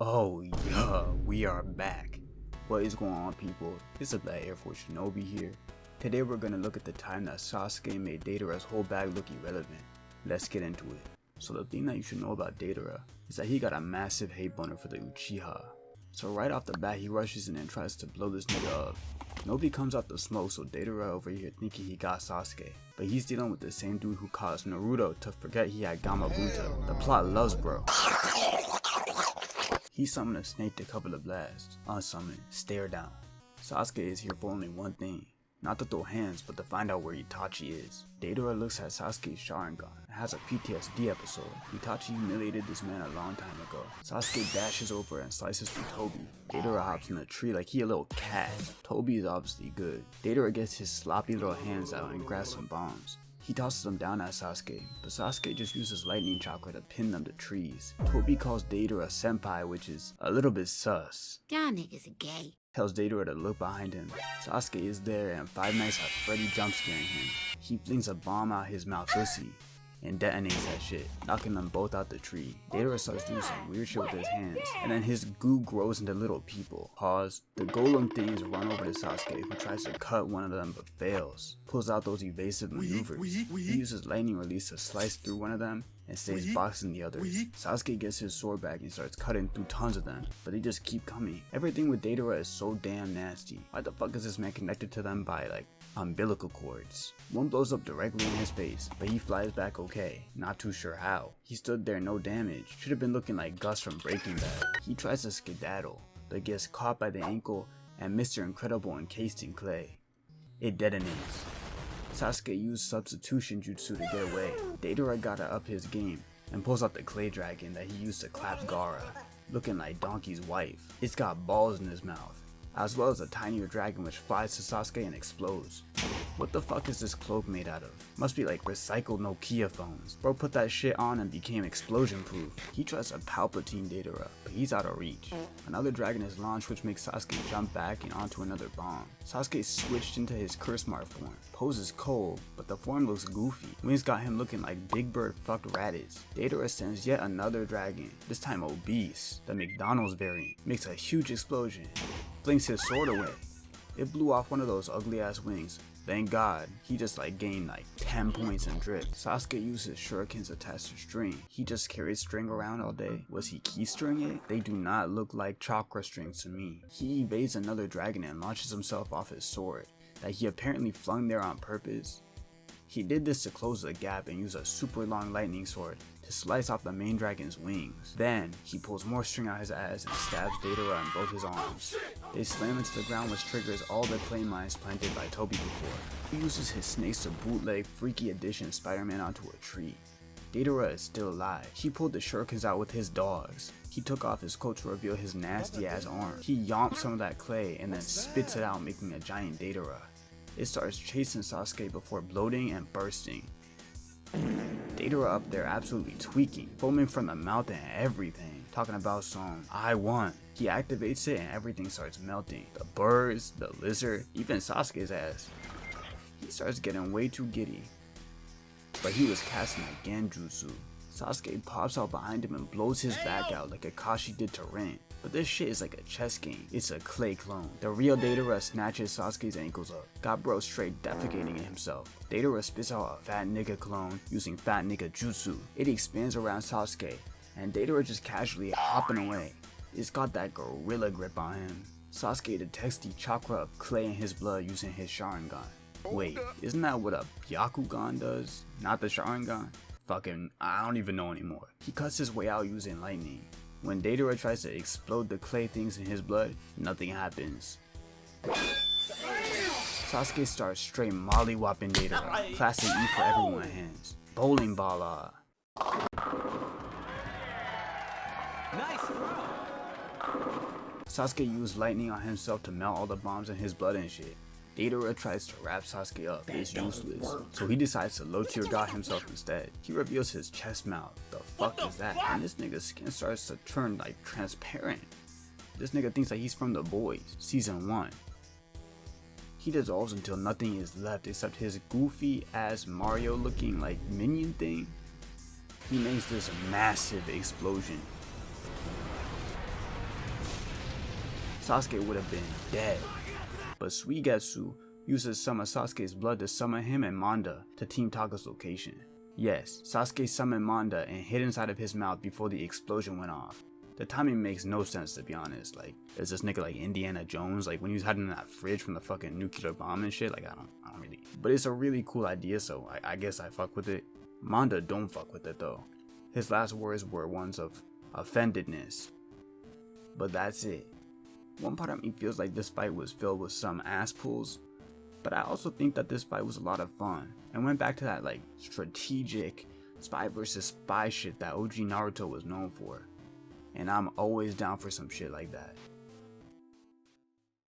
Oh yeah, we are back. What is going on, people? It's a Black Air Force Shinobi here. Today we're gonna look at the time that Sasuke made Deidara's whole bag look irrelevant. Let's get into it. So the thing that you should know about Deidara is that he got a massive hate boner for the Uchiha. So right off the bat he rushes in and tries to blow this nigga up. Nobody comes out the smoke, so Deidara over here thinking he got Sasuke. But he's dealing with the same dude who caused Naruto to forget he had Gamabunta. The plot loves bro. He summoned a snake to cover the blast. Unsummon, stare down. Sasuke is here for only one thing. Not to throw hands, but to find out where Itachi is. Deidara looks at Sasuke's Sharingan and has a PTSD episode. Itachi humiliated this man a long time ago. Sasuke dashes over and slices through Tobi. Deidara hops in a tree like he a little cat. Tobi is obviously good. Deidara gets his sloppy little hands out and grabs some bombs. He tosses them down at Sasuke, but Sasuke just uses lightning chakra to pin them to trees. Tobi calls Deidara senpai, which is a little bit sus. Y'all niggas are gay. Tells Deidara to look behind him. Sasuke is there and Five Nights at Freddy jump scaring him. He flings a bomb out his mouth pussy and detonates that shit, knocking them both out the tree. Deidara starts doing some weird shit with his hands, and then his goo grows into little people. Pause. The golem things run over to Sasuke, who tries to cut one of them but fails. Pulls out those evasive maneuvers. He uses lightning release to slice through one of them and stays boxing the others. Sasuke gets his sword back and starts cutting through tons of them, but they just keep coming. Everything with Deidara is so damn nasty. Why the fuck is this man connected to them by like umbilical cords? One blows up directly in his face, but he flies back okay. Not too sure how. He stood there no damage. Should have been looking like Gus from Breaking Bad. He tries to skedaddle, but gets caught by the ankle and Mr. Incredible encased in clay. It detonates. Sasuke used substitution jutsu to get away. Deidara gotta up his game and pulls out the clay dragon that he used to clap Gaara, looking like Donkey's wife. It's got balls in his mouth, as well as a tinier dragon which flies to Sasuke and explodes. What the fuck is this cloak made out of? Must be like recycled Nokia phones. Bro put that shit on and became explosion proof. He tries to Palpatine Deidara, but he's out of reach. Another dragon is launched which makes Sasuke jump back and onto another bomb. Sasuke switched into his curse mark form. Poses cold, but the form looks goofy. Wings got him looking like Big Bird fucked Raditz. Deidara sends yet another dragon, this time obese. The McDonald's variant makes a huge explosion. Flings his sword away. It blew off one of those ugly ass wings. Thank God, he just like gained like 10 points in drift. Sasuke uses shurikens attached to string. He just carried string around all day. Was he keystring it? They do not look like chakra strings to me. He evades another dragon and launches himself off his sword that he apparently flung there on purpose. He did this to close the gap and use a super long lightning sword to slice off the main dragon's wings. Then, he pulls more string out his ass and stabs Deidara in both his arms. They slam into the ground which triggers all the clay mines planted by Tobi before. He uses his snakes to bootleg Freaky Edition Spider-Man onto a tree. Deidara is still alive. He pulled the shurikens out with his dogs. He took off his coat to reveal his nasty ass arm. He yomps some of that clay and then spits it out, making a giant Deidara. It starts chasing Sasuke before bloating and bursting. Deidara up there absolutely tweaking, foaming from the mouth and everything, talking about some I won. He activates it and everything starts melting. The birds, the lizard, even Sasuke's ass. He starts getting way too giddy. But he was casting a Genjutsu. Sasuke pops out behind him and blows his back out like Akashi did to Rin. But this shit is like a chess game. It's a clay clone. The real Deidara snatches Sasuke's ankles up. Got bro straight defecating in himself. Deidara spits out a fat nigga clone using fat nigga jutsu. It expands around Sasuke and Deidara just casually hopping away. It's got that gorilla grip on him. Sasuke detects the chakra of clay in his blood using his Sharingan. Wait, isn't that what a Byakugan does? Not the Sharingan? Fucking, I don't even know anymore. He cuts his way out using lightning. When Deidara tries to explode the clay things in his blood, nothing happens. Sasuke starts straight molly-whopping Deidara, classic E for everyone hands. Bowling ball. Nice throw. Sasuke used lightning on himself to melt all the bombs in his blood and shit. Deidara tries to wrap Sasuke up, but it's useless, so he decides to low tier god himself instead. He reveals his chest mouth. The fuck is that? And this nigga's skin starts to turn like transparent. This nigga thinks that he's from The Boys, season 1. He dissolves until nothing is left except his goofy ass Mario looking like minion thing. He makes this massive explosion. Sasuke would have been dead. But Suigetsu uses some of Sasuke's blood to summon him and Manda to Team Taka's location. Yes, Sasuke summoned Manda and hid inside of his mouth before the explosion went off. The timing makes no sense, to be honest. Like, is this nigga like Indiana Jones? Like when he was hiding in that fridge from the fucking nuclear bomb and shit? Like I don't really. But it's a really cool idea, so I guess I fuck with it. Manda don't fuck with it though. His last words were ones of offendedness. But that's it. One part of me feels like this fight was filled with some ass pulls, but I also think that this fight was a lot of fun and went back to that like strategic spy versus spy shit that OG Naruto was known for. And I'm always down for some shit like that.